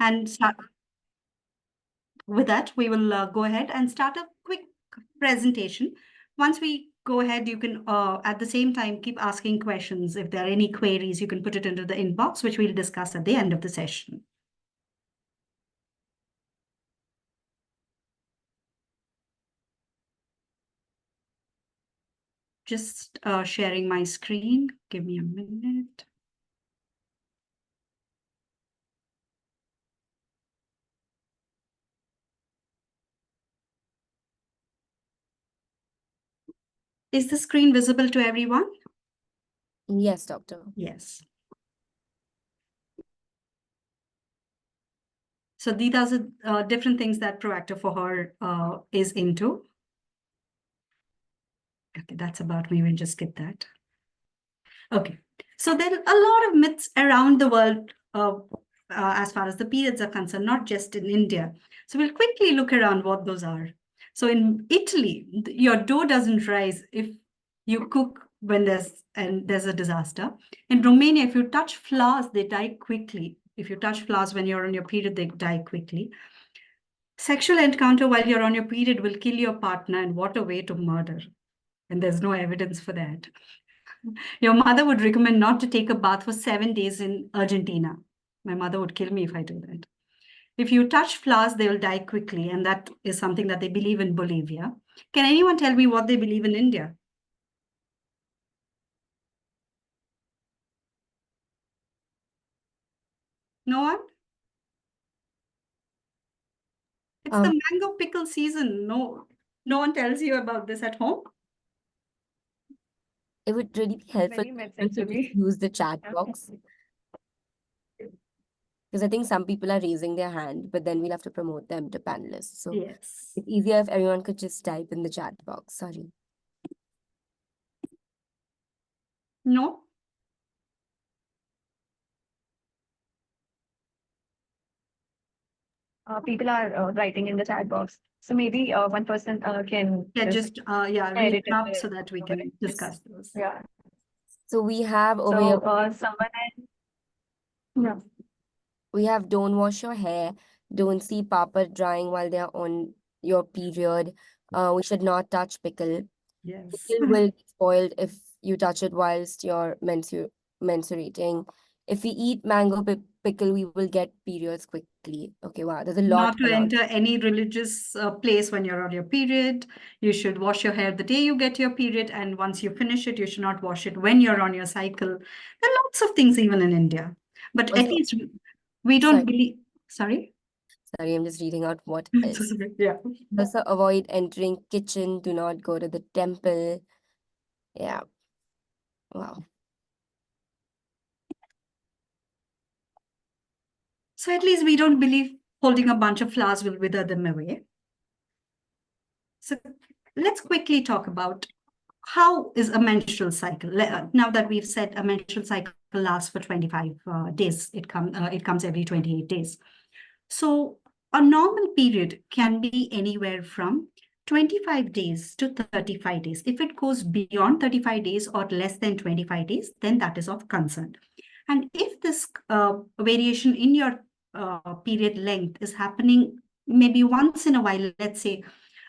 And with that, we will go ahead and start a quick presentation. Once we go ahead, you can, at the same time, keep asking questions. If there are any queries, you can put it into the inbox, which we'll discuss at the end of the session. Just sharing my screen. Give me a minute. Is the screen visible to everyone? Yes, doctor. Yes. So these are the different things that Proactive for Her is into. Okay, that's about me. We'll just skip that. Okay, so there are a lot of myths around the world as far as the periods are concerned, not just in India. So we'll quickly look around what those are. So in Italy, your dough doesn't rise if you cook when there's a disaster. In Romania, if you touch flowers, they die quickly. If you touch flowers when you're on your period, they die quickly. Sexual encounter while you're on your period will kill your partner, and what a way to murder. And there's no evidence for that. Your mother would recommend not to take a bath for 7 days in Argentina. My mother would kill me if I do that. If you touch flowers, they will die quickly. And that is something that they believe in Bolivia. Can anyone tell me what they believe in India? No one? It's the mango pickle season. No one tells you about this at home? It would really be helpful to just use the chat box. Because I think some people are raising their hand, but then we'll have to promote them to panelists. So yes, it's easier if everyone could just type in the chat box. Sorry. No? People are writing in the chat box. So maybe one person can just read edit it out it so that we can discuss those. Yeah. So we have over So here, someone yeah. we have don't wash your hair, don't see papa drying while they're on your period. We should not touch pickle. Yes. Pickle will get spoiled if you touch it whilst you're menstruating. If we eat mango pickle, we will get periods quickly. Okay, wow, there's a lot. Not to enter any religious place when you're on your period. You should wash your hair the day you get your period, and once you finish it, you should not wash it when you're on your cycle. There are lots of things even in India, but Also, at least we don't believe. Sorry, I'm just reading out what else. Yeah. Also, avoid entering kitchen. Do not go to the temple. Yeah. Wow. So at least we don't believe holding a bunch of flowers will wither them away. So let's quickly talk about how is a menstrual cycle. Now that we've said a menstrual cycle lasts for 25 days, it comes every 28 days. So a normal period can be anywhere from 25 days to 35 days. If it goes beyond 35 days or less than 25 days, then that is of concern. And if this variation in your period length is happening maybe once in a while, let's say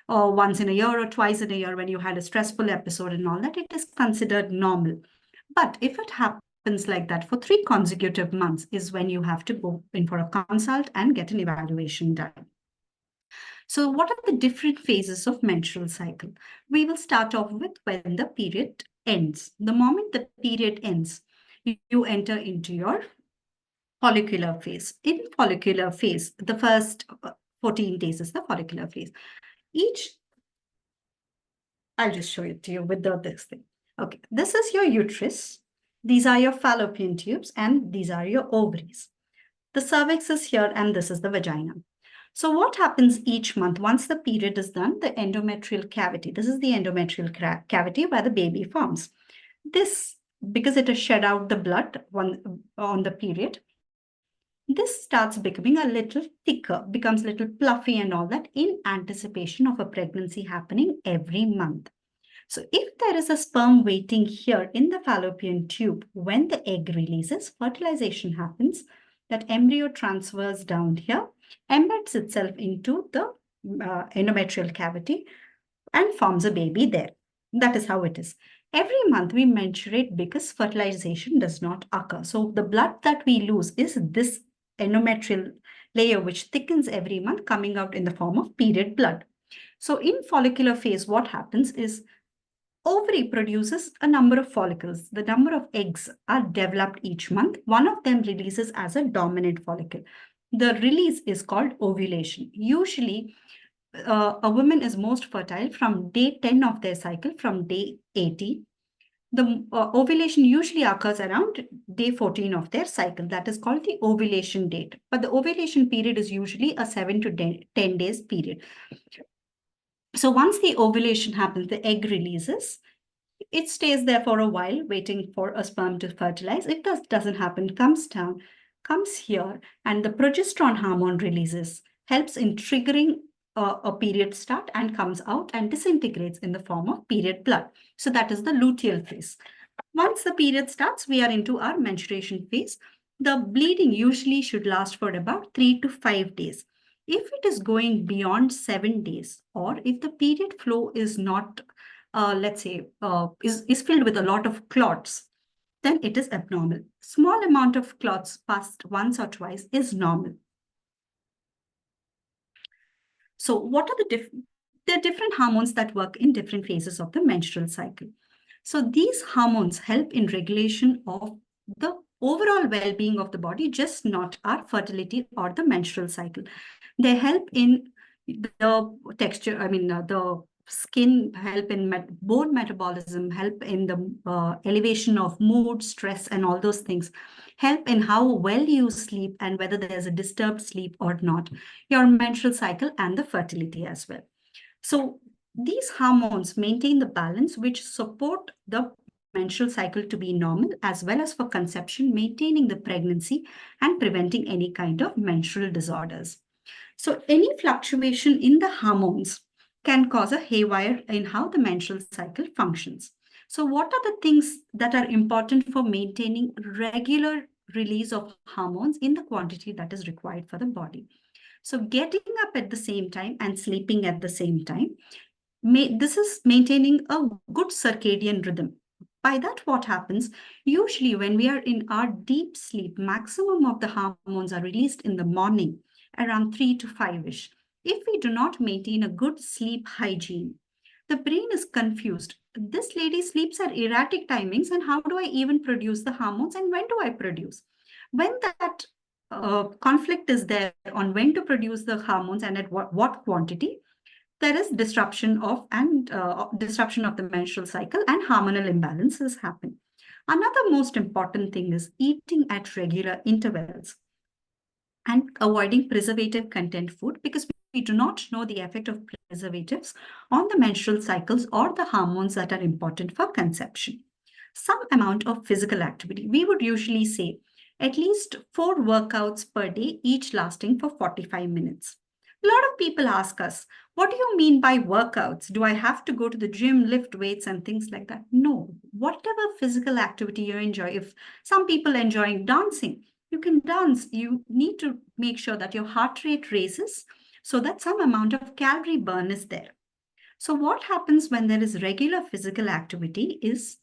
once in a year or twice in a year when you had a stressful episode and all that, it is considered normal. But if it happens like that for 3 consecutive months is when you have to go in for a consult and get an evaluation done. So what are the different phases of menstrual cycle? We will start off with when the period ends. The moment the period ends, you enter into your follicular phase. In follicular phase, the first 14 days is the follicular phase. I'll just show it to you with this thing. Okay, this is your uterus. These are your fallopian tubes, and these are your ovaries. The cervix is here, and this is the vagina. So what happens each month? Once the period is done, the endometrial cavity. This is the endometrial cavity where the baby forms. This, because it has shed out the blood on the period, this starts becoming a little thicker, becomes a little fluffy and all that in anticipation of a pregnancy happening every month. So if there is a sperm waiting here in the fallopian tube, when the egg releases, fertilization happens, That embryo transfers down here, embeds itself into the endometrial cavity and forms a baby there. That is how it is. Every month we menstruate because fertilization does not occur. So the blood that we lose is this endometrial layer, which thickens every month, coming out in the form of period blood. So in follicular phase, what happens is ovary produces a number of follicles. The number of eggs are developed each month. One of them releases as a dominant follicle. The release is called ovulation. Usually, a woman is most fertile from day 10 of their cycle, from day 80. The ovulation usually occurs around day 14 of their cycle. That is called the ovulation date. But the ovulation period is usually a 7 to 10 days period. So once the ovulation happens, the egg releases. It stays there for a while, waiting for a sperm to fertilize. If that doesn't happen, comes down, comes here, and the progesterone hormone releases, helps in triggering a period start, and comes out and disintegrates in the form of period blood. So that is the luteal phase. Once the period starts, we are into our menstruation phase. The bleeding usually should last for about 3 to 5 days. If it is going beyond 7 days, or if the period flow is not, let's say, is filled with a lot of clots, then it is abnormal. Small amount of clots passed once or twice is normal. So what are the different hormones that work in different phases of the menstrual cycle. So these hormones help in regulation of the overall well-being of the body, just not our fertility or the menstrual cycle. They help in the texture, the skin, help in bone metabolism, help in the elevation of mood, stress, and all those things. Help in how well you sleep and whether there's a disturbed sleep or not, your menstrual cycle, and the fertility as well. So these hormones maintain the balance, which support the menstrual cycle to be normal, as well as for conception, maintaining the pregnancy and preventing any kind of menstrual disorders. So any fluctuation in the hormones can cause a haywire in how the menstrual cycle functions. So what are the things that are important for maintaining regular release of hormones in the quantity that is required for the body? So getting up at the same time and sleeping at the same time, this is maintaining a good circadian rhythm. By that, what happens? Usually when we are in our deep sleep, maximum of the hormones are released in the morning, around 3 to 5-ish. If we do not maintain a good sleep hygiene, the brain is confused. This lady sleeps at erratic timings, and how do I even produce the hormones, and when do I produce? When that conflict is there on when to produce the hormones and at what quantity, there is disruption of the menstrual cycle, and hormonal imbalances happen. Another most important thing is eating at regular intervals and avoiding preservative content food, because we do not know the effect of preservatives on the menstrual cycles or the hormones that are important for conception. Some amount of physical activity. We would usually say at least 4 workouts per day, each lasting for 45 minutes. A lot of people ask us, what do you mean by workouts? Do I have to go to the gym, lift weights and things like that? No, whatever physical activity you enjoy. If some people enjoy dancing, you can dance. You need to make sure that your heart rate raises so that some amount of calorie burn is there. So what happens when there is regular physical activity is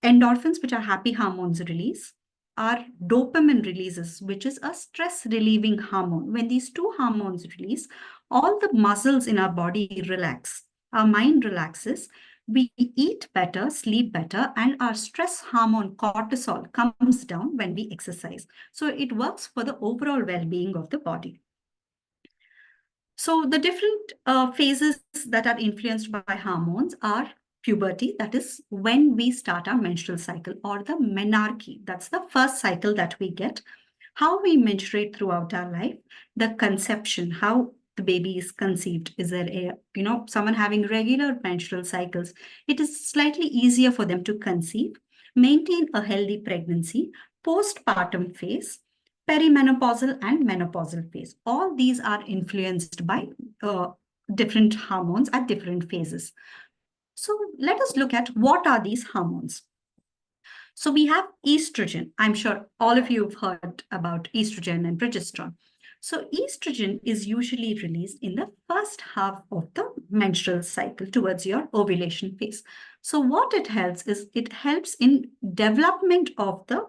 endorphins, which are happy hormones, release. Our dopamine releases, which is a stress relieving hormone. When these two hormones release, all the muscles in our body relax. Our mind relaxes. We eat better, sleep better, and our stress hormone cortisol comes down when we exercise. So it works for the overall well-being of the body. So the different phases that are influenced by hormones are puberty, that is when we start our menstrual cycle, or the menarche, that's the first cycle that we get, how we menstruate throughout our life, the conception, how the baby is conceived. Is there someone having regular menstrual cycles, it is slightly easier for them to conceive, maintain a healthy pregnancy, postpartum phase, perimenopausal and menopausal phase. All these are influenced by different hormones at different phases. So let us look at what are these hormones. So we have estrogen. I'm sure all of you have heard about estrogen and progesterone. So estrogen is usually released in the first half of the menstrual cycle towards your ovulation phase. So what it helps is it helps in development of the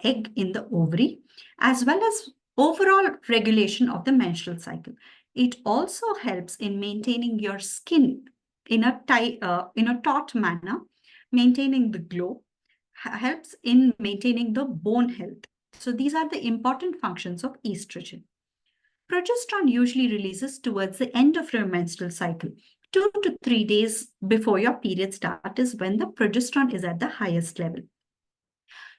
egg in the ovary, as well as overall regulation of the menstrual cycle. It also helps in maintaining your skin in a taut manner, maintaining the glow, helps in maintaining the bone health. So these are the important functions of estrogen. Progesterone usually releases towards the end of your menstrual cycle. 2 to 3 days before your period start is when the progesterone is at the highest level.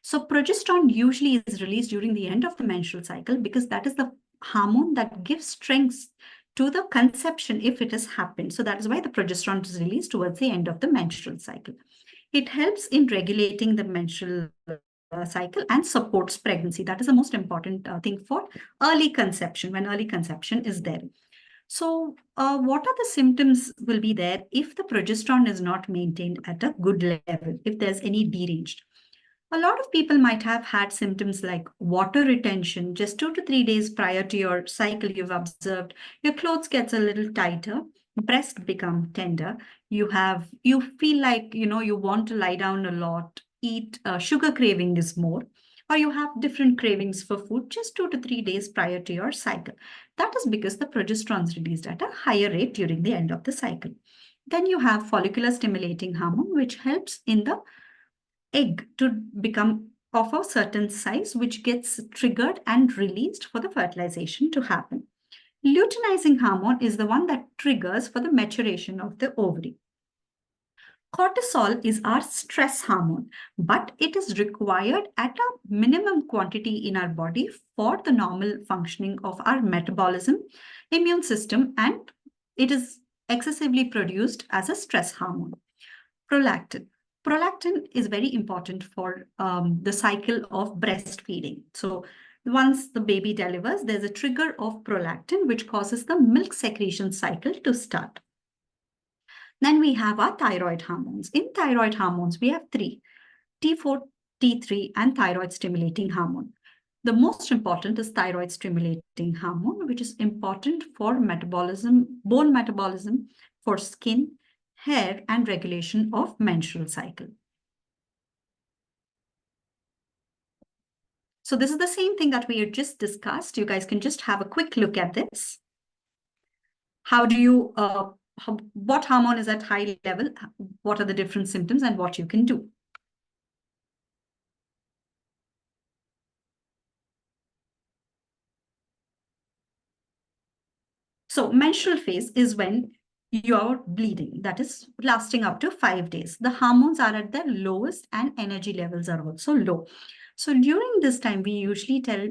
So progesterone usually is released during the end of the menstrual cycle because that is the hormone that gives strength to the conception if it has happened. So that is why the progesterone is released towards the end of the menstrual cycle. It helps in regulating the menstrual cycle and supports pregnancy. That is the most important thing for early conception, when early conception is there. So what are the symptoms will be there if the progesterone is not maintained at a good level, if there's any deranged? A lot of people might have had symptoms like water retention. Just 2 to 3 days prior to your cycle, you've observed your clothes gets a little tighter, breast become tender. You feel like, you want to lie down a lot, eat, sugar craving is more, or you have different cravings for food just 2 to 3 days prior to your cycle. That is because the progesterone is released at a higher rate during the end of the cycle. Then you have follicular stimulating hormone, which helps in the egg to become of a certain size, which gets triggered and released for the fertilization to happen. Luteinizing hormone is the one that triggers for the maturation of the ovary. Cortisol is our stress hormone, but it is required at a minimum quantity in our body for the normal functioning of our metabolism, immune system, and it is excessively produced as a stress hormone. Prolactin. Prolactin is very important for the cycle of breastfeeding. So once the baby delivers, there's a trigger of prolactin, which causes the milk secretion cycle to start. Then we have our thyroid hormones. In thyroid hormones, we have three: T4, T3, and thyroid stimulating hormone. The most important is thyroid stimulating hormone, which is important for metabolism, bone metabolism, for skin, hair, and regulation of menstrual cycle. So this is the same thing that we had just discussed. You guys can just have a quick look at this. How do you, what hormone is at high level? What are the different symptoms and what you can do? So menstrual phase is when you're bleeding, that is lasting up to 5 days. The hormones are at their lowest and energy levels are also low. So during this time, we usually tell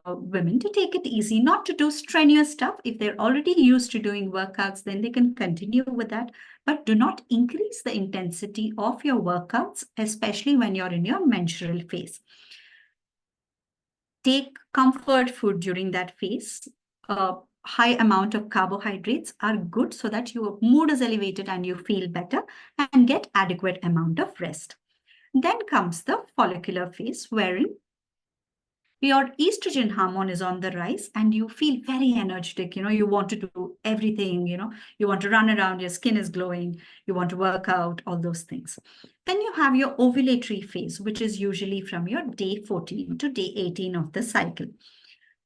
women to take it easy, not to do strenuous stuff. If they're already used to doing workouts, then they can continue with that. But do not increase the intensity of your workouts, especially when you're in your menstrual phase. Take comfort food during that phase. High amount of carbohydrates are good so that your mood is elevated and you feel better, and get adequate amount of rest. Then comes the follicular phase, wherein your estrogen hormone is on the rise and you feel very energetic. You want to do everything, you want to run around, your skin is glowing, you want to work out, all those things. Then you have your ovulatory phase, which is usually from your day 14 to day 18 of the cycle.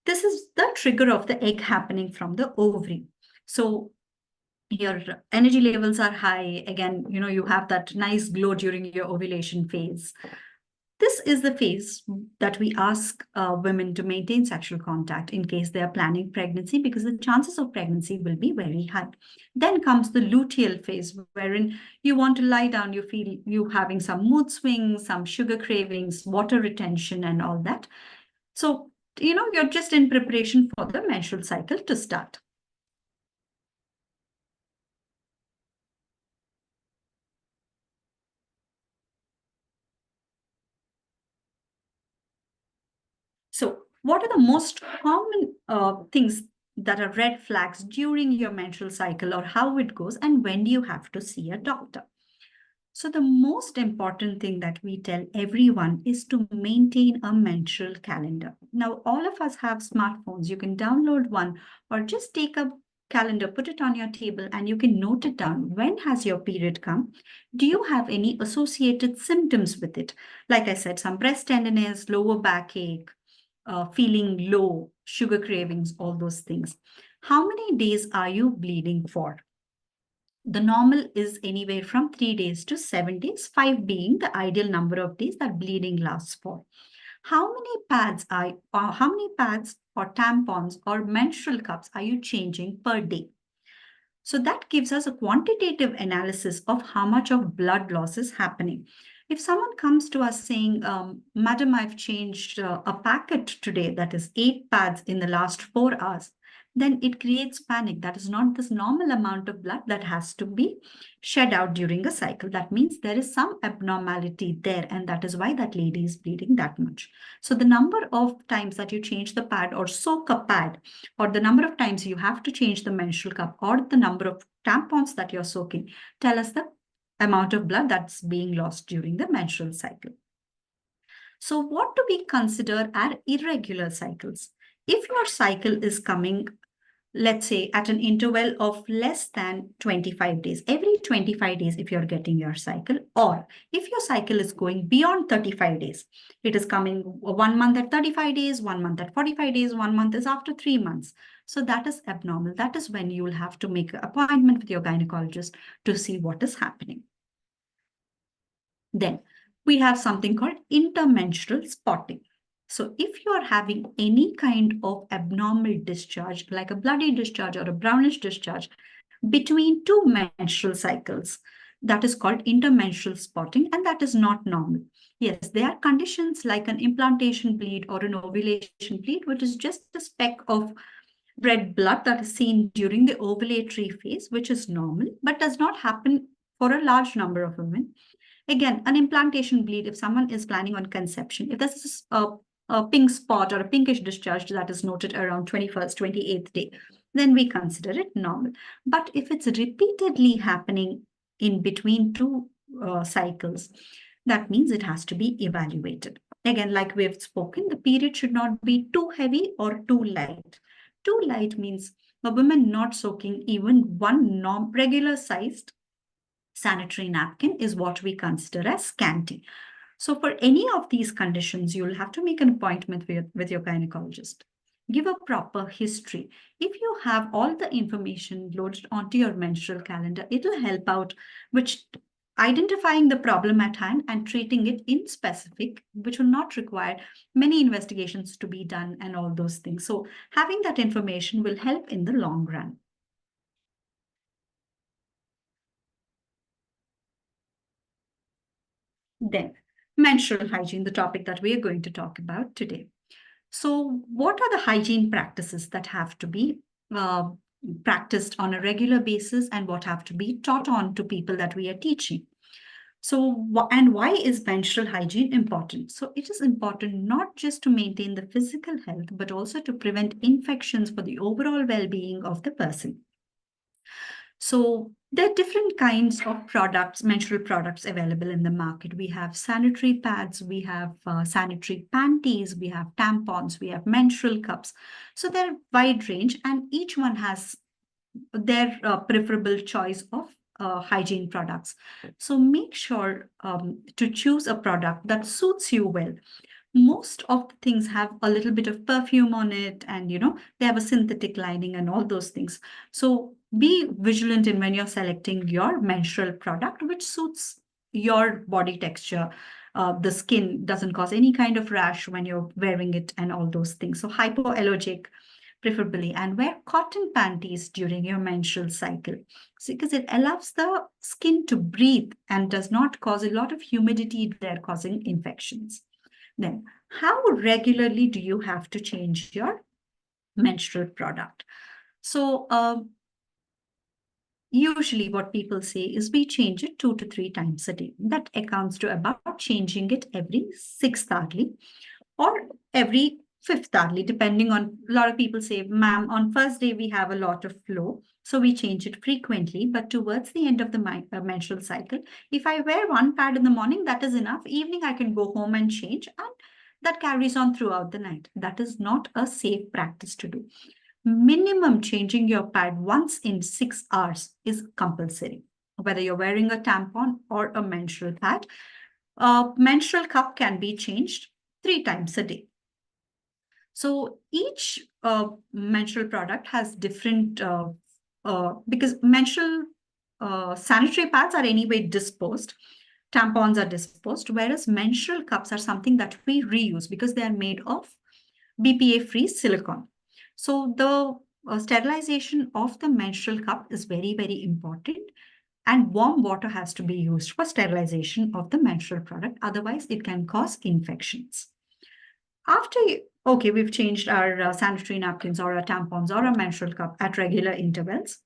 This is the trigger of the egg happening from the ovary. So your energy levels are high. Again, you have that nice glow during your ovulation phase. This is the phase that we ask women to maintain sexual contact in case they are planning pregnancy, because the chances of pregnancy will be very high. Then comes the luteal phase, wherein you want to lie down, you feel you having some mood swings, some sugar cravings, water retention, and all that. So, you're just in preparation for the menstrual cycle to start. So what are the most common things that are red flags during your menstrual cycle, or how it goes, and when do you have to see a doctor? So the most important thing that we tell everyone is to maintain a menstrual calendar. Now, all of us have smartphones. You can download one or just take a calendar, put it on your table, and you can note it down. When has your period come? Do you have any associated symptoms with it? Like I said, some breast tenderness, lower backache, feeling low, sugar cravings, all those things. How many days are you bleeding for? The normal is anywhere from 3 days to 7 days, 5 being the ideal number of days that bleeding lasts for. How many pads or tampons or menstrual cups are you changing per day? So that gives us a quantitative analysis of how much of blood loss is happening. If someone comes to us saying, Madam, I've changed a packet today, that is 8 pads in the last 4 hours, then it creates panic. That is not this normal amount of blood that has to be shed out during a cycle. That means there is some abnormality there, and that is why that lady is bleeding that much. So the number of times that you change the pad or soak a pad, or the number of times you have to change the menstrual cup, or the number of tampons that you're soaking, tell us the amount of blood that's being lost during the menstrual cycle. So what do we consider are irregular cycles? If your cycle is coming, let's say, at an interval of less than 25 days, every 25 days if you're getting your cycle, or if your cycle is going beyond 35 days, it is coming 1 month at 35 days, 1 month at 45 days, 1 month is after 3 months. So that is abnormal. That is when you will have to make an appointment with your gynecologist to see what is happening. Then we have something called intermenstrual spotting. So if you are having any kind of abnormal discharge, like a bloody discharge or a brownish discharge between 2 menstrual cycles, that is called intermenstrual spotting, and that is not normal. Yes, there are conditions like an implantation bleed or an ovulation bleed, which is just a speck of red blood that is seen during the ovulatory phase, which is normal, but does not happen for a large number of women. Again, an implantation bleed, if someone is planning on conception, if this is a pink spot or a pinkish discharge that is noted around 21st, 28th day, then we consider it normal. But if it's repeatedly happening in between 2 cycles, that means it has to be evaluated. Again, like we have spoken, the period should not be too heavy or too light. Too light means a woman not soaking even one regular sized sanitary napkin is what we consider as scanty. So for any of these conditions, you'll have to make an appointment with your gynecologist. Give a proper history. If you have all the information loaded onto your menstrual calendar, it'll help out with identifying the problem at hand and treating it in specific, which will not require many investigations to be done and all those things. So having that information will help in the long run. Then, menstrual hygiene, the topic that we are going to talk about today. So what are the hygiene practices that have to be practiced on a regular basis, and what have to be taught on to people that we are teaching? So, and why is menstrual hygiene important? So it is important not just to maintain the physical health, but also to prevent infections for the overall well-being of the person. So there are different kinds of products, menstrual products available in the market. We have sanitary pads, we have sanitary panties, we have tampons, we have menstrual cups. So they're a wide range, and each one has their preferable choice of hygiene products. So make sure to choose a product that suits you well. Most of the things have a little bit of perfume on it, and they have a synthetic lining and all those things. So be vigilant in when you're selecting your menstrual product, which suits your body texture. The skin doesn't cause any kind of rash when you're wearing it and all those things. So hypoallergenic preferably, and wear cotton panties during your menstrual cycle, because it allows the skin to breathe and does not cause a lot of humidity there, causing infections. Then, how regularly do you have to change your menstrual product? So usually what people say is we change it 2 to 3 times a day. That accounts to about changing it every 6th hourly or every fifth hourly, depending on, a lot of people say, ma'am, on first day we have a lot of flow, so we change it frequently, but towards the end of the menstrual cycle, if I wear one pad in the morning, that is enough. Evening, I can go home and change, and that carries on throughout the night. That is not a safe practice to do. Minimum changing your pad once in 6 hours is compulsory, whether you're wearing a tampon or a menstrual pad. Menstrual cup can be changed 3 times a day. So each menstrual product has different, because menstrual sanitary pads are anyway disposed, tampons are disposed, whereas menstrual cups are something that we reuse because they are made of BPA-free silicone. So the sterilization of the menstrual cup is very, very important. And warm water has to be used for sterilization of the menstrual product. Otherwise, it can cause infections. After, okay, we've changed our sanitary napkins or our tampons or a menstrual cup at regular intervals.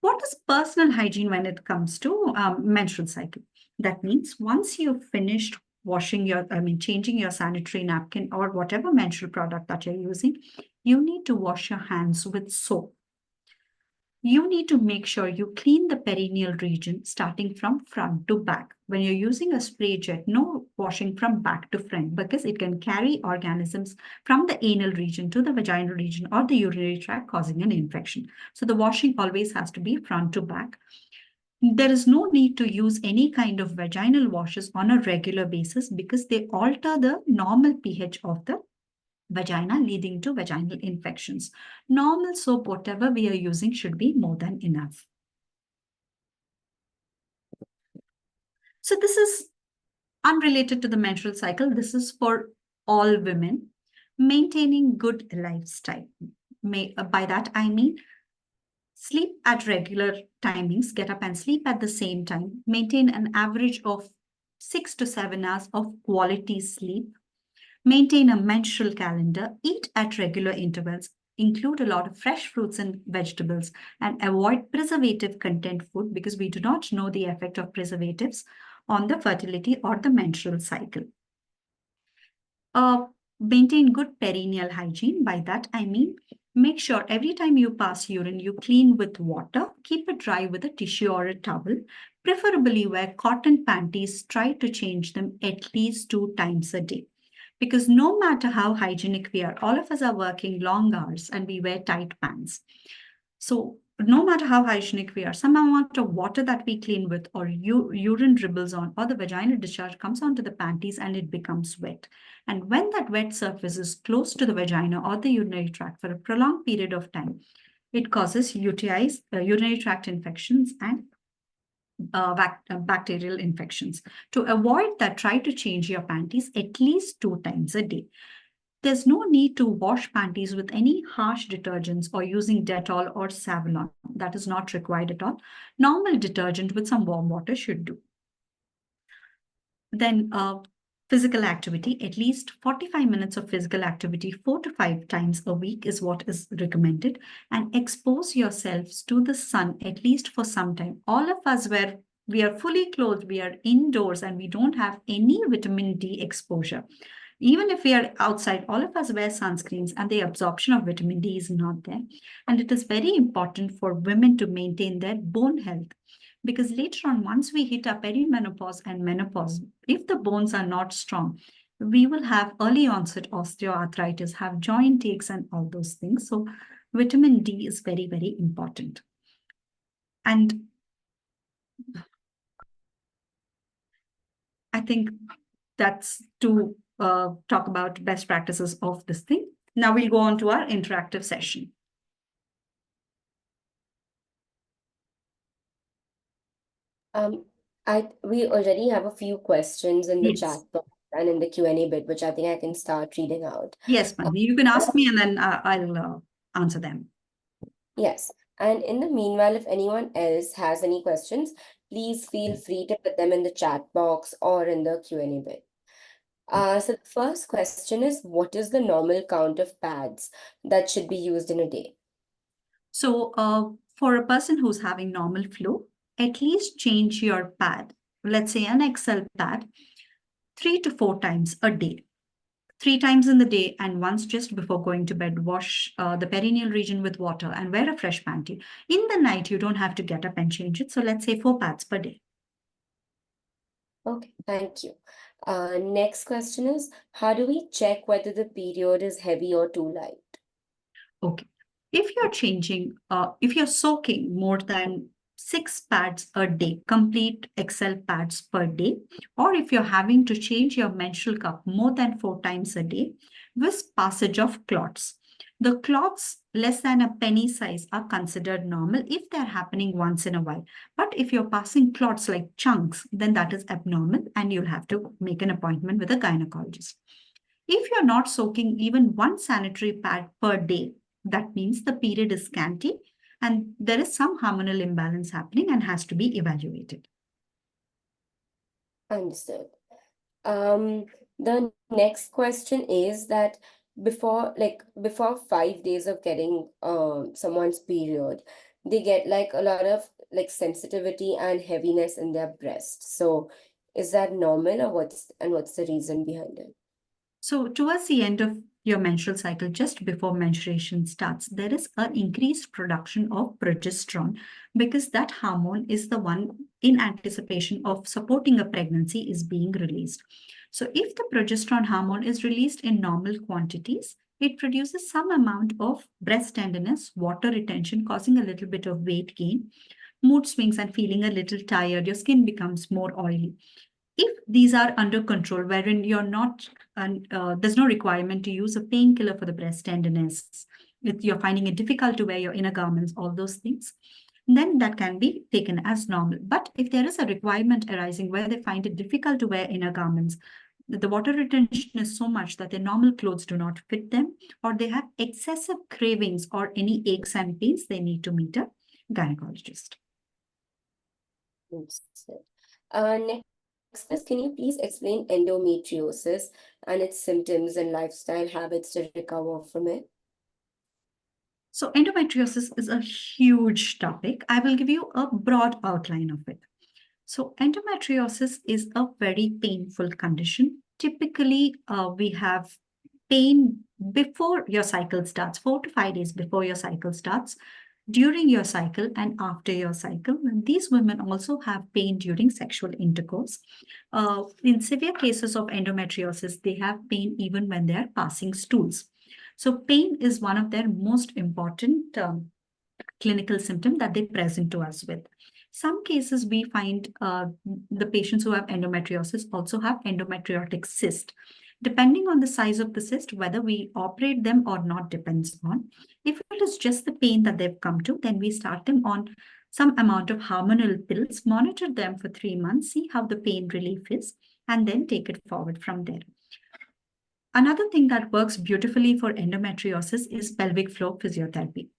What is personal hygiene when it comes to menstrual cycle? That means once you've finished changing your sanitary napkin or whatever menstrual product that you're using, you need to wash your hands with soap. You need to make sure you clean the perineal region starting from front to back. When you're using a spray jet, no washing from back to front because it can carry organisms from the anal region to the vaginal region or the urinary tract, causing an infection. So the washing always has to be front to back. There is no need to use any kind of vaginal washes on a regular basis because they alter the normal pH of the vagina, leading to vaginal infections. Normal soap, whatever we are using, should be more than enough. So this is unrelated to the menstrual cycle. This is for all women. Maintaining good lifestyle. By that, I mean sleep at regular timings, get up and sleep at the same time, maintain an average of 6 to 7 hours of quality sleep, maintain a menstrual calendar, eat at regular intervals, include a lot of fresh fruits and vegetables, and avoid preservative content food because we do not know the effect of preservatives on the fertility or the menstrual cycle. Maintain good perineal hygiene. By that, I mean, make sure every time you pass urine, you clean with water, keep it dry with a tissue or a towel, preferably wear cotton panties, try to change them at least 2 times a day. Because no matter how hygienic we are, all of us are working long hours and we wear tight pants. So no matter how hygienic we are, some amount of water that we clean with or urine dribbles on or the vaginal discharge comes onto the panties and it becomes wet. And when that wet surface is close to the vagina or the urinary tract for a prolonged period of time, it causes UTIs, urinary tract infections, and bacterial infections. To avoid that, try to change your panties at least 2 times a day. There's no need to wash panties with any harsh detergents or using Dettol or Savlon. That is not required at all. Normal detergent with some warm water should do. Then physical activity, at least 45 minutes of physical activity 4 to 5 times a week is what is recommended, and expose yourselves to the sun at least for some time. All of us, where we are fully clothed, we are indoors and we don't have any vitamin D exposure. Even if we are outside, all of us wear sunscreens and the absorption of vitamin D is not there. And it is very important for women to maintain their bone health. Because later on, once we hit our perimenopause and menopause, if the bones are not strong, we will have early onset osteoarthritis, have joint aches and all those things. So vitamin D is very, very important. And I think that's to talk about best practices of this thing. Now we'll go on to our interactive session. We already have a few questions in the Yes. chat box and in the Q&A bit, which I think I can start reading out. Yes, Manvi, you can ask me and then I'll answer them. Yes. And in the meanwhile, if anyone else has any questions, please feel free to put them in the chat box or in the Q&A bit. So the first question is, what is the normal count of pads that should be used in a day? So for a person who's having normal flow, at least change your pad, let's say an XL pad, 3 to 4 times a day. 3 times in the day and once just before going to bed. Wash the perineal region with water and wear a fresh panty. In the night, you don't have to get up and change it. So let's say 4 pads per day. Okay, thank you. Next question is, how do we check whether the period is heavy or too light? Okay. If you're soaking more than 6 pads a day, complete XL pads per day, or if you're having to change your menstrual cup more than 4 times a day with passage of clots. The clots less than a penny size are considered normal if they're happening once in a while. But if you're passing clots like chunks, then that is abnormal and you'll have to make an appointment with a gynecologist. If you're not soaking even 1 sanitary pad per day, that means the period is scanty and there is some hormonal imbalance happening and has to be evaluated. Understood. The next question is that before 5 days of getting someone's period, they get like a lot of like sensitivity and heaviness in their breast. So is that normal, or what's the reason behind it? So towards the end of your menstrual cycle, just before menstruation starts, there is an increased production of progesterone because that hormone is the one in anticipation of supporting a pregnancy is being released. So if the progesterone hormone is released in normal quantities, it produces some amount of breast tenderness, water retention, causing a little bit of weight gain, mood swings and feeling a little tired. Your skin becomes more oily. If these are under control, wherein you're not, there's no requirement to use a painkiller for the breast tenderness, if you're finding it difficult to wear your inner garments, all those things, then that can be taken as normal. But if there is a requirement arising where they find it difficult to wear inner garments, the water retention is so much that their normal clothes do not fit them, or they have excessive cravings or any aches and pains, they need to meet a gynecologist. Understood. Next is, can you please explain endometriosis and its symptoms and lifestyle habits to recover from it? So endometriosis is a huge topic. I will give you a broad outline of it. So endometriosis is a very painful condition. Typically, we have pain before your cycle starts, 4 to 5 days before your cycle starts, during your cycle and after your cycle. And these women also have pain during sexual intercourse. In severe cases of endometriosis, they have pain even when they are passing stools. So pain is one of their most important clinical symptom that they present to us with. Some cases we find the patients who have endometriosis also have endometriotic cyst. Depending on the size of the cyst, whether we operate them or not depends on. If it is just the pain that they've come to, then we start them on some amount of hormonal pills, monitor them for 3 months, see how the pain relief is, and then take it forward from there. Another thing that works beautifully for endometriosis is pelvic floor physiotherapy.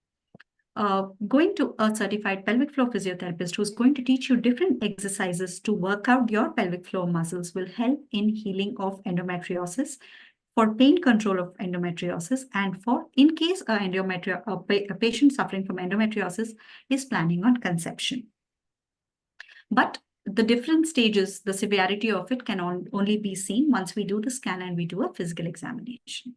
Going to a certified pelvic floor physiotherapist who's going to teach you different exercises to work out your pelvic floor muscles will help in healing of endometriosis, for pain control of endometriosis, and for in case a patient suffering from endometriosis is planning on conception. But the different stages, the severity of it can only be seen once we do the scan and we do a physical examination.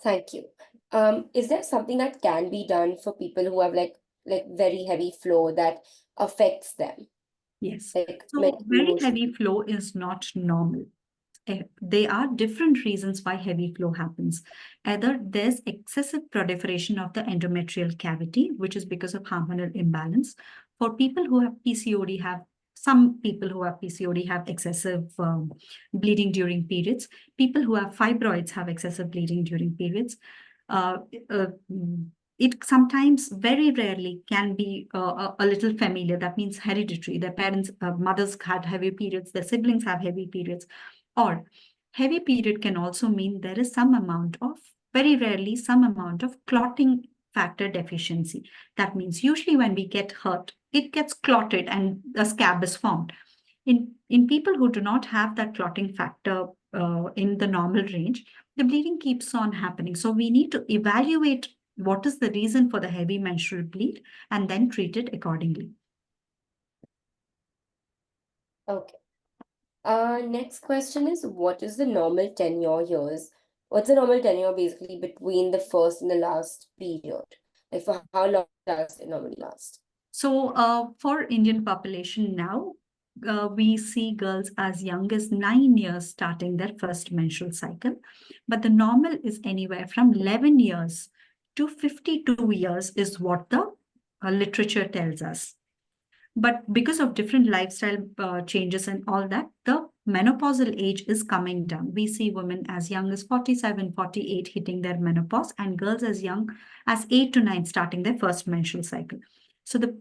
Thank you. Is there something that can be done for people who have like very heavy flow that affects them? Yes. Like So very heavy flow is not normal. There are different reasons why heavy flow happens. Either there's excessive proliferation of the endometrial cavity, which is because of hormonal imbalance. For people who have PCOD, some people who have PCOD have excessive bleeding during periods. People who have fibroids have excessive bleeding during periods. It sometimes, very rarely, can be a little familial. That means hereditary. Their parents, mothers had heavy periods, their siblings have heavy periods. Or heavy period can also mean there is some amount of, very rarely, some amount of clotting factor deficiency. That means usually when we get hurt, it gets clotted and a scab is formed. In people who do not have that clotting factor in the normal range, the bleeding keeps on happening. So we need to evaluate what is the reason for the heavy menstrual bleed and then treat it accordingly. Okay. Next question is, what is the normal tenure years? What's the normal tenure basically between the first and the last period? Like for how long does it normally last? So for Indian population now, we see girls as young as 9 years starting their first menstrual cycle. But the normal is anywhere from 11 years to 52 years is what the literature tells us. But because of different lifestyle changes and all that, the menopausal age is coming down. We see women as young as 47, 48 hitting their menopause, and girls as young as 8 to 9 starting their first menstrual cycle. So the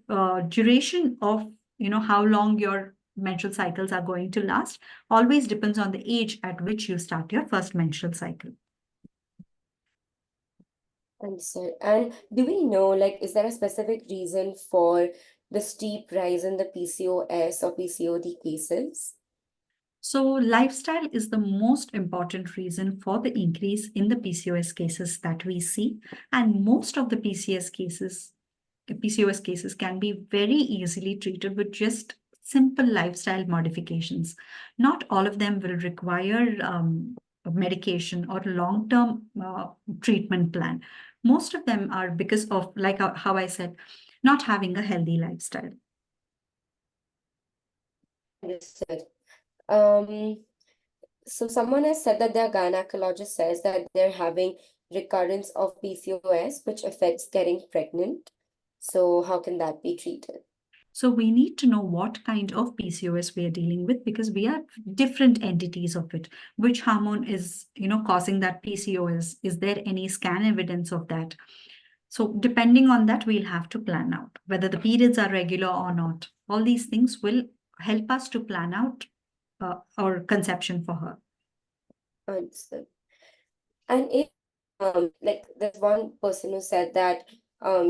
duration of, how long your menstrual cycles are going to last always depends on the age at which you start your first menstrual cycle. Understood. And do we know, like, is there a specific reason for the steep rise in the PCOS or PCOD cases? So lifestyle is the most important reason for the increase in the PCOS cases that we see. And most of the PCOS cases can be very easily treated with just simple lifestyle modifications. Not all of them will require medication or long-term treatment plan. Most of them are because of, like how I said, not having a healthy lifestyle. Understood. So someone has said that their gynecologist says that they're having recurrence of PCOS, which affects getting pregnant. So how can that be treated? So we need to know what kind of PCOS we are dealing with, because we are different entities of it. Which hormone is, causing that PCOS? Is there any scan evidence of that? So depending on that, we'll have to plan out whether the periods are regular or not. All these things will help us to plan out our conception for her. Understood. And if like there's one person who said that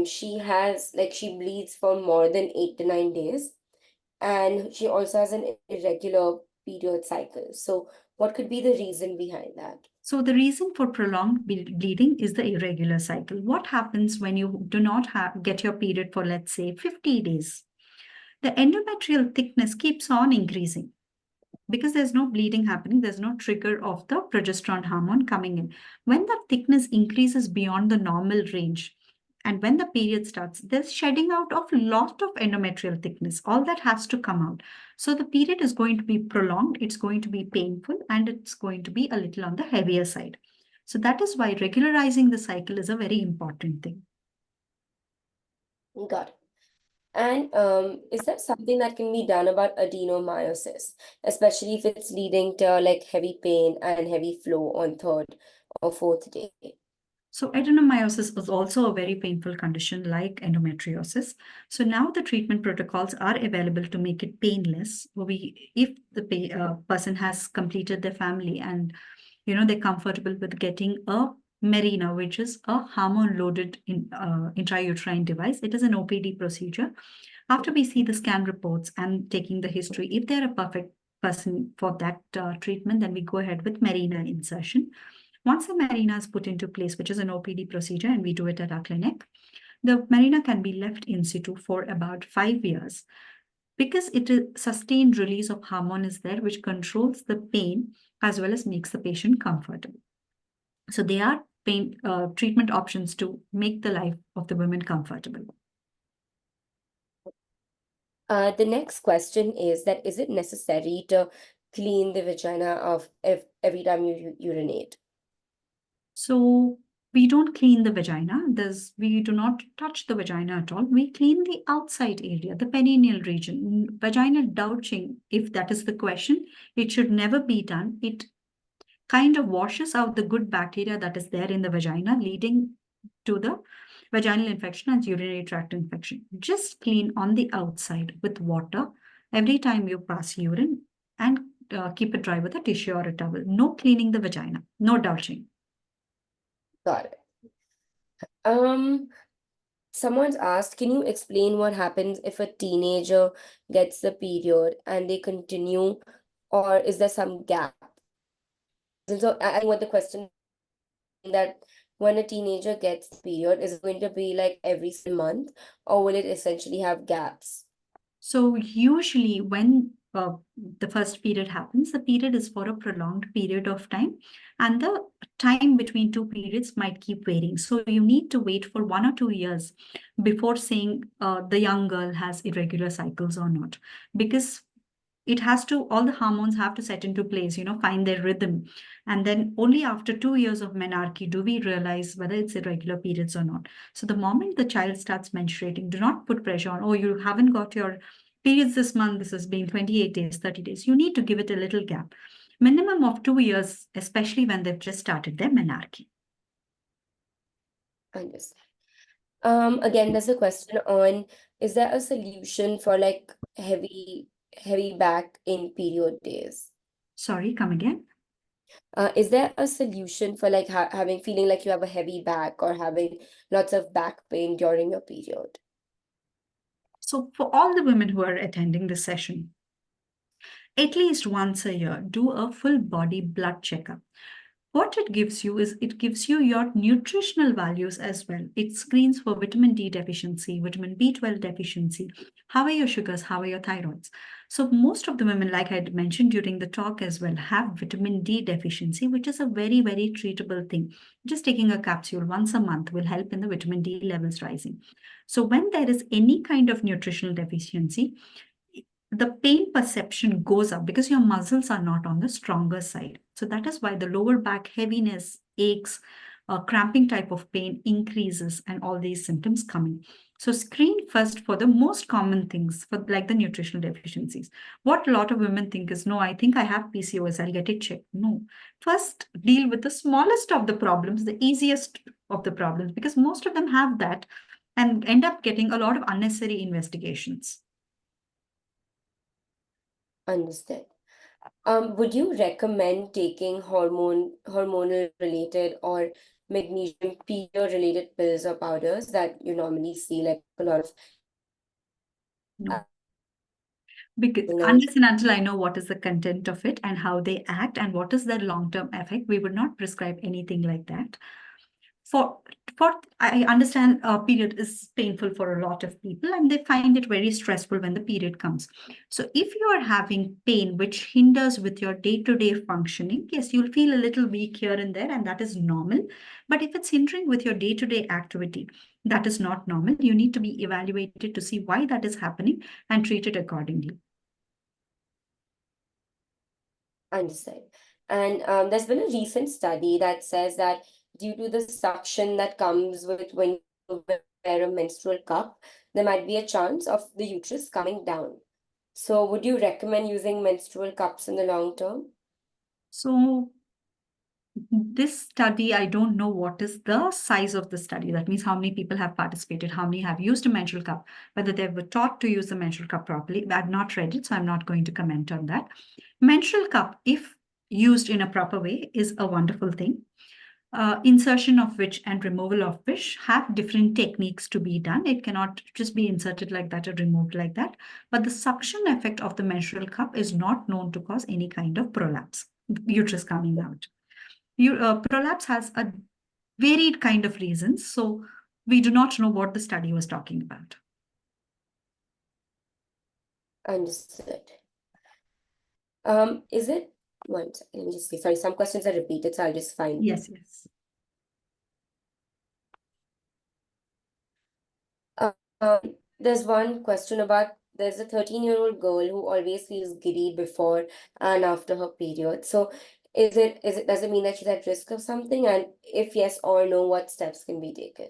she bleeds for more than 8 to 9 days, and she also has an irregular period cycle. So what could be the reason behind that? So the reason for prolonged bleeding is the irregular cycle. What happens when you do not get your period for, let's say, 50 days? The endometrial thickness keeps on increasing. Because there's no bleeding happening, there's no trigger of the progesterone hormone coming in. When that thickness increases beyond the normal range, and when the period starts, there's shedding out of a lot of endometrial thickness. All that has to come out. So the period is going to be prolonged, it's going to be painful, and it's going to be a little on the heavier side. So that is why regularizing the cycle is a very important thing. Got it. And is there something that can be done about adenomyosis, especially if it's leading to like heavy pain and heavy flow on third or fourth day? So adenomyosis is also a very painful condition like endometriosis. So now the treatment protocols are available to make it painless. If the person has completed their family and they're comfortable with getting a Mirena, which is a hormone-loaded intrauterine device. It is an OPD procedure. After we see the scan reports and taking the history, if they're a perfect person for that treatment, then we go ahead with Mirena insertion. Once the Mirena is put into place, which is an OPD procedure, and we do it at our clinic, the Mirena can be left in situ for about 5 years. Because it is sustained release of hormone is there, which controls the pain as well as makes the patient comfortable. So they are treatment options to make the life of the women comfortable. The next question is that is it necessary to clean the vagina of every time you urinate? So we don't clean the vagina. We do not touch the vagina at all. We clean the outside area, the perineal region. Vaginal douching, if that is the question, it should never be done. It kind of washes out the good bacteria that is there in the vagina, leading to the vaginal infection and urinary tract infection. Just clean on the outside with water every time you pass urine, and keep it dry with a tissue or a towel. No cleaning the vagina, no douching. Got it. Someone's asked, can you explain what happens if a teenager gets the period and they continue, or is there some gap? And so I what the question that when a teenager gets the period, is it going to be like every month, or will it essentially have gaps? So usually when the first period happens, the period is for a prolonged period of time, and the time between two periods might keep varying. So you need to wait for 1 or 2 years before saying the young girl has irregular cycles or not, because it has to, all the hormones have to set into place, find their rhythm. And then only after 2 years of menarche do we realize whether it's irregular periods or not. So the moment the child starts menstruating, do not put pressure on, oh, you haven't got your periods this month, this has been 28 days, 30 days. You need to give it a little gap. Minimum of 2 years, especially when they've just started their menarche. Understand. Again, there's a question on, is there a solution for like heavy back in period days? Sorry, come again. Is there a solution for like feeling like you have a heavy back or having lots of back pain during your period? So for all the women who are attending this session, at least once a year, do a full body blood checkup. What it gives you is it gives you your nutritional values as well. It screens for vitamin D deficiency, vitamin B12 deficiency. How are your sugars? How are your thyroids? So most of the women, like I had mentioned during the talk as well, have vitamin D deficiency, which is a very, very treatable thing. Just taking a capsule once a month will help in the vitamin D levels rising. So when there is any kind of nutritional deficiency, the pain perception goes up because your muscles are not on the stronger side. So that is why the lower back heaviness, aches, cramping type of pain increases, and all these symptoms coming. So screen first for the most common things, for like the nutritional deficiencies. What a lot of women think is, no, I think I have PCOS, I'll get it checked. No, first deal with the smallest of the problems, the easiest of the problems, because most of them have that and end up getting a lot of unnecessary investigations. Understood. Would you recommend taking hormonal related or magnesium period related pills or powders that you normally see like a lot of? No. Because unless and until I know what is the content of it and how they act and what is their long-term effect, we would not prescribe anything like that. For I understand a period is painful for a lot of people and they find it very stressful when the period comes. So if you are having pain which hinders with your day-to-day functioning, yes, you'll feel a little weak here and there, and that is normal. But if it's hindering with your day-to-day activity, that is not normal. You need to be evaluated to see why that is happening and treat it accordingly. Understood. And there's been a recent study that says that due to the suction that comes with when you wear a menstrual cup, there might be a chance of the uterus coming down. So would you recommend using menstrual cups in the long term? So this study, I don't know what is the size of the study. That means how many people have participated, how many have used a menstrual cup, whether they were taught to use the menstrual cup properly. I've not read it, so I'm not going to comment on that. Menstrual cup, if used in a proper way, is a wonderful thing. Insertion of which and removal of which have different techniques to be done. It cannot just be inserted like that or removed like that. But the suction effect of the menstrual cup is not known to cause any kind of prolapse, uterus coming out. Prolapse has a varied kind of reasons, so we do not know what the study was talking about. Understood. Is it one second, let me just see. Sorry, some questions are repeated, so I'll just find. Yes. There's one question about there's a 13-year-old girl who always feels giddy before and after her period. So does it mean that she's at risk of something? And if yes or no, what steps can be taken?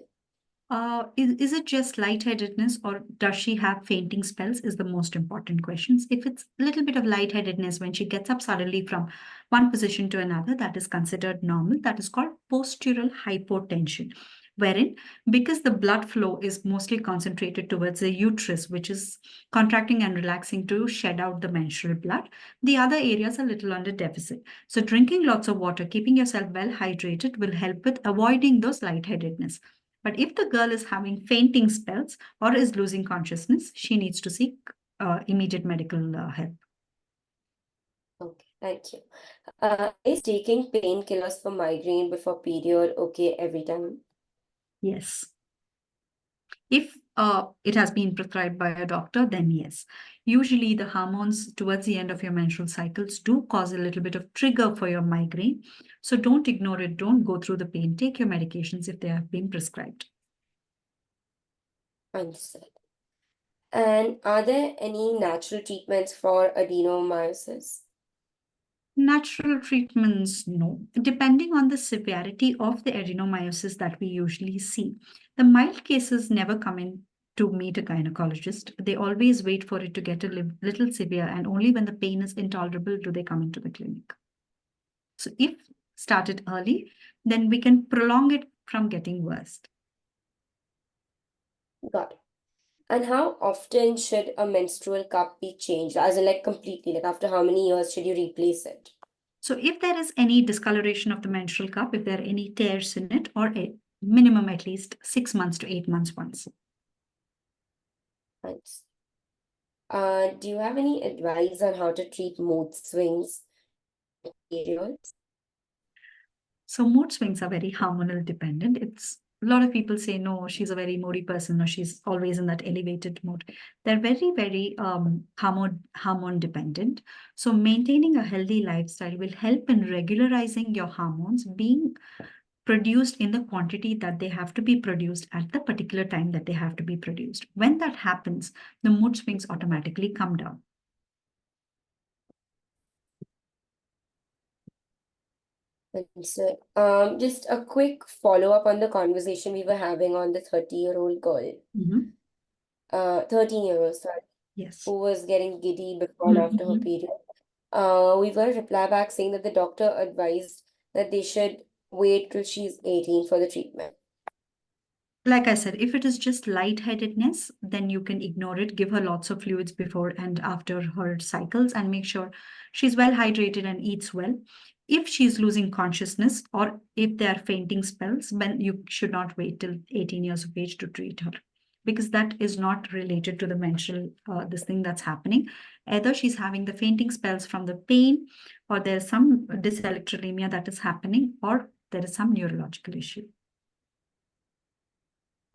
Is it just lightheadedness or does she have fainting spells is the most important questions. If it's a little bit of lightheadedness when she gets up suddenly from one position to another, that is considered normal. That is called postural hypotension, wherein because the blood flow is mostly concentrated towards the uterus, which is contracting and relaxing to shed out the menstrual blood, the other areas are a little under deficit. So drinking lots of water, keeping yourself well hydrated will help with avoiding those lightheadedness. But if the girl is having fainting spells or is losing consciousness, she needs to seek immediate medical help. Okay, thank you. Is taking painkillers for migraine before period okay every time? Yes. If it has been prescribed by a doctor, then yes. Usually the hormones towards the end of your menstrual cycles do cause a little bit of trigger for your migraine. So don't ignore it. Don't go through the pain. Take your medications if they have been prescribed. Understood. And are there any natural treatments for adenomyosis? Natural treatments, no. Depending on the severity of the adenomyosis that we usually see. The mild cases never come in to meet a gynecologist. They always wait for it to get a little severe, and only when the pain is intolerable do they come into the clinic. So if started early, then we can prolong it from getting worse. Got it. And how often should a menstrual cup be changed? As in, like, completely, like after how many years should you replace it? So if there is any discoloration of the menstrual cup, if there are any tears in it, or a minimum at least 6 months to 8 months once. Thanks. Do you have any advice on how to treat mood swings in periods? So mood swings are very hormonal dependent. It's a lot of people say, no, she's a very moody person, or she's always in that elevated mood. They're very, very hormone dependent. So maintaining a healthy lifestyle will help in regularizing your hormones being produced in the quantity that they have to be produced at the particular time that they have to be produced. When that happens, the mood swings automatically come down. So, just a quick follow-up on the conversation we were having on the 30-year-old girl, 13-year-old, sorry, Yes. who was getting giddy before and after her period. We got a reply back saying that the doctor advised that they should wait till she's 18 for the treatment. Like I said, if it is just lightheadedness, then you can ignore it. Give her lots of fluids before and after her cycles, and make sure she's well hydrated and eats well. If she's losing consciousness, or if there are fainting spells, then you should not wait till 18 years of age to treat her, because that is not related to the menstrual this thing that's happening. Either she's having the fainting spells from the pain, or there's some dyselectrolemia that is happening, or there is some neurological issue.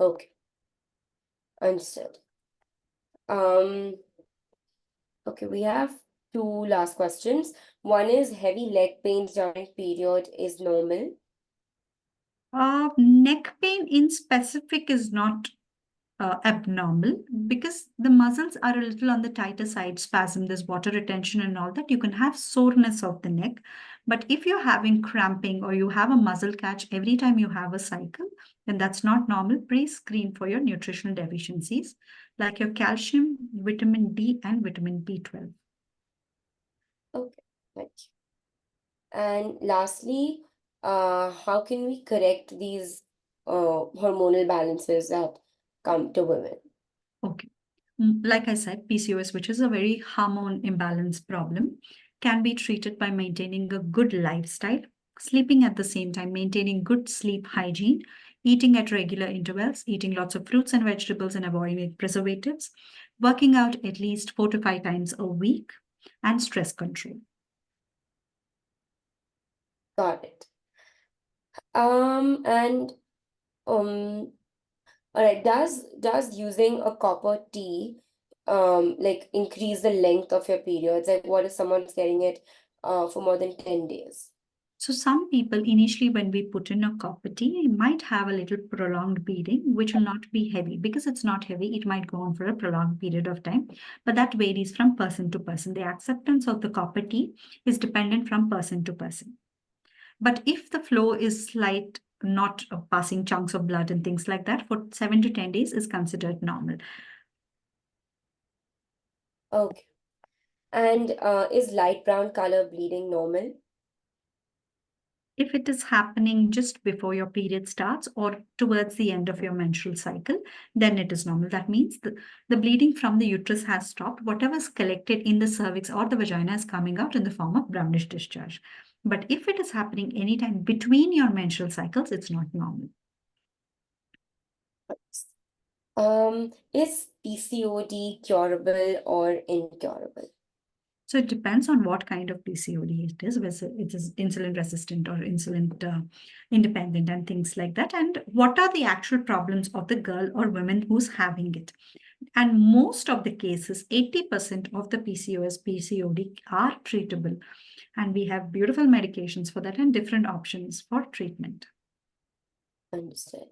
Okay. Understood. Okay, we have two last questions. One is heavy leg pains during period is normal. Neck pain in specific is not abnormal, because the muscles are a little on the tighter side, spasm, there's water retention and all that. You can have soreness of the neck, but if you're having cramping or you have a muscle catch every time you have a cycle, then that's not normal. Please screen for your nutritional deficiencies like your calcium, vitamin D, and vitamin B12. Okay, thank you. And lastly, how can we correct these hormonal balances that come to women? Okay. Like I said, PCOS, which is a very hormone imbalance problem, can be treated by maintaining a good lifestyle, sleeping at the same time, maintaining good sleep hygiene, eating at regular intervals, eating lots of fruits and vegetables and avoiding preservatives, working out at least 4 to 5 times a week, and stress control. Got it. All right, does using a copper T like increase the length of your periods? Like, what if someone's getting it for more than 10 days? So some people initially, when we put in a copper T, might have a little prolonged bleeding, which will not be heavy. Because it's not heavy, it might go on for a prolonged period of time, but that varies from person to person. The acceptance of the copper T is dependent from person to person. But if the flow is slight, not passing chunks of blood and things like that, for 7 to 10 days is considered normal. Okay. And is light brown color bleeding normal? If it is happening just before your period starts or towards the end of your menstrual cycle, then it is normal. That means the bleeding from the uterus has stopped. Whatever's collected in the cervix or the vagina is coming out in the form of brownish discharge. But if it is happening anytime between your menstrual cycles, it's not normal. Is PCOD curable or incurable? So it depends on what kind of PCOD it is, whether it is insulin resistant or insulin independent and things like that. And what are the actual problems of the girl or woman who's having it? And most of the cases, 80% of the PCOS, PCOD are treatable. And we have beautiful medications for that and different options for treatment. Understood.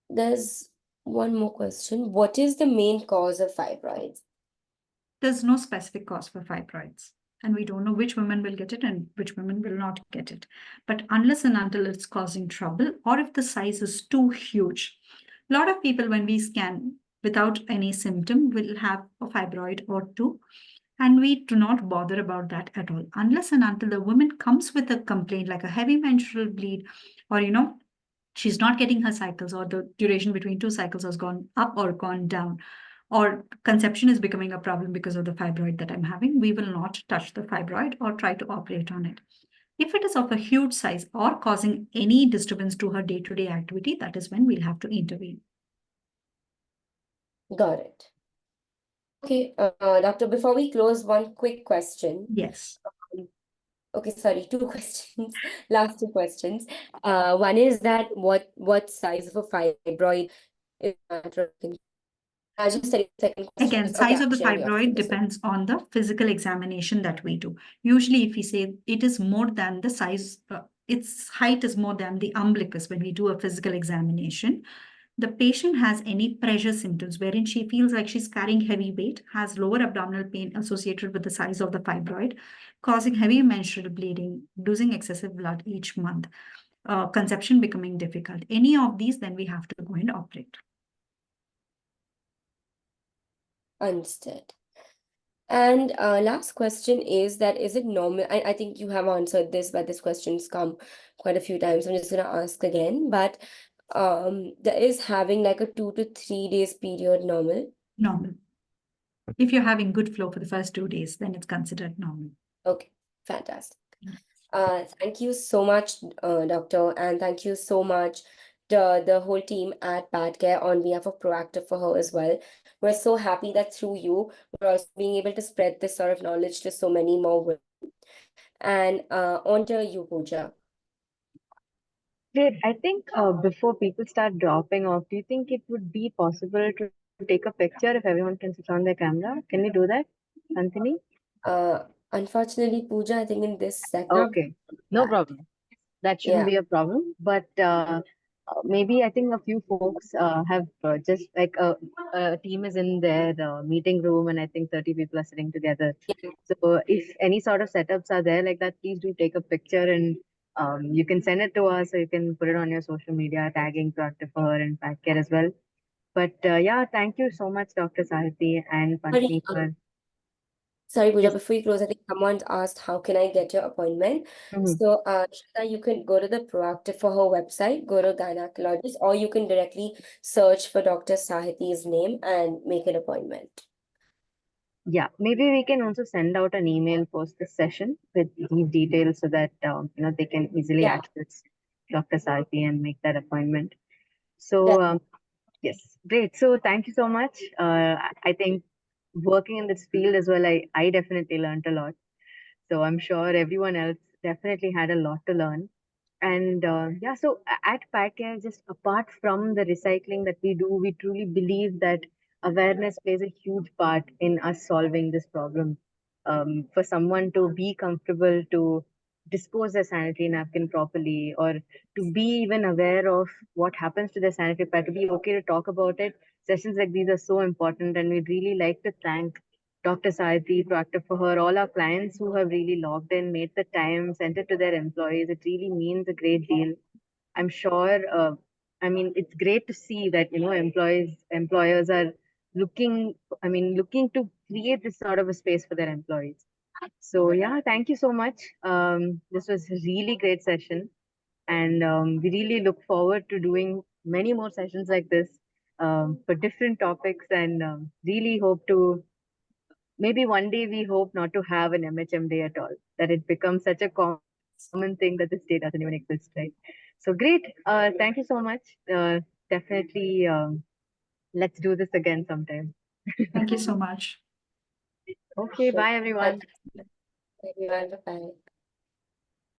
There's one more question. What is the main cause of fibroids? There's no specific cause for fibroids. And we don't know which women will get it and which women will not get it. But unless and until it's causing trouble, or if the size is too huge, a lot of people, when we scan without any symptom, will have a fibroid or two. And we do not bother about that at all. Unless and until the woman comes with a complaint like a heavy menstrual bleed, or, she's not getting her cycles, or the duration between two cycles has gone up or gone down, or conception is becoming a problem because of the fibroid that I'm having, we will not touch the fibroid or try to operate on it. If it is of a huge size or causing any disturbance to her day-to-day activity, that is when we'll have to intervene. Got it. Okay, doctor, before we close, one quick question. Yes. Okay, sorry, two questions. Last two questions. One is that what size of a fibroid is just a second question. Again, size of the fibroid depends on the physical examination that we do. Usually, if we say it is more than the size, its height is more than the umbilicus when we do a physical examination, the patient has any pressure symptoms wherein she feels like she's carrying heavy weight, has lower abdominal pain associated with the size of the fibroid, causing heavy menstrual bleeding, losing excessive blood each month, conception becoming difficult. Any of these, then we have to go and operate. Understood. And last question is that is it normal? I think you have answered this, but this question's come quite a few times. I'm just gonna ask again. But there is having like a 2 to 3 days period normal? Normal. If you're having good flow for the first 2 days, then it's considered normal. Okay, fantastic. Thank you so much, doctor, and thank you so much the whole team at Padcare on behalf of Proactive for Her as well. We're so happy that through you, we're also being able to spread this sort of knowledge to so many more women. And on to you, Pooja. Great. I think before people start dropping off, do you think it would be possible to take a picture if everyone can switch on their camera? Can we do that, Anthony? Unfortunately, Pooja, I think in this setup, Okay, no problem. That shouldn't be a problem. But maybe I think a few folks have just like a team is in their meeting room, and I think 30 people are sitting together. So if any sort of setups are there like that, please do take a picture, and you can send it to us, or you can put it on your social media, tagging Proactive for Her and Padcare as well. But yeah, thank you so much, Dr. Sahiti and Pantini, for Sorry, Pooja, yes. before you close, I think someone's asked, how can I get your appointment? Mhm. So, Shweta, you can go to the Proactive for Her website, go to Gynaecologist, or you can directly search for Dr. Sahiti's name and make an appointment. Yeah, maybe we can also send out an email post this session with these details so that they can easily Yeah. access Dr. Sahiti and make that appointment. So That- yes, great. So thank you so much. I think working in this field as well, I definitely learned a lot. So I'm sure everyone else definitely had a lot to learn. And yeah, so at Padcare, just apart from the recycling that we do, we truly believe that awareness plays a huge part in us solving this problem. For someone to be comfortable to dispose their sanitary napkin properly, or to be even aware of what happens to their sanitary pad, to be okay to talk about it, sessions like these are so important. And we'd really like to thank Dr. Sahiti, Proactive for Her, all our clients who have really logged in, made the time, sent it to their employees. It really means a great deal. I'm sure, I mean, it's great to see that, employers are looking to create this sort of a space for their employees. So yeah, thank you so much. This was a really great session. And we really look forward to doing many more sessions like this for different topics, and really hope to maybe one day we hope not to have an MHM day at all, that it becomes such a common thing that this day doesn't even exist, right? So great. Thank you so much. Definitely, let's do this again sometime. Thank you so much. Okay, bye everyone. Everyone, bye.